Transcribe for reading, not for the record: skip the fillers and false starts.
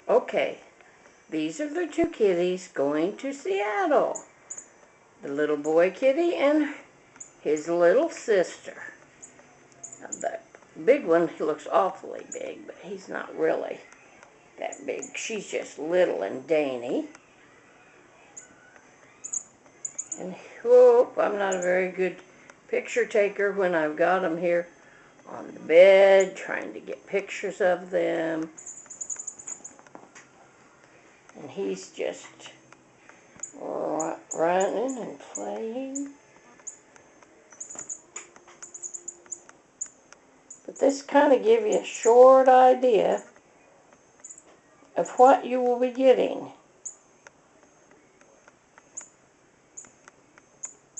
Okay, these are the two kitties going to Seattle. The little boy kitty and his little sister. Now, the big one, he looks awfully big, but he's not really that big. She's just little and dainty. And whoop, I'm not a very good picture taker when I've got them here on the bed, trying to get pictures of them. And he's just running and playing. But this kind of gives you a short idea of what you will be getting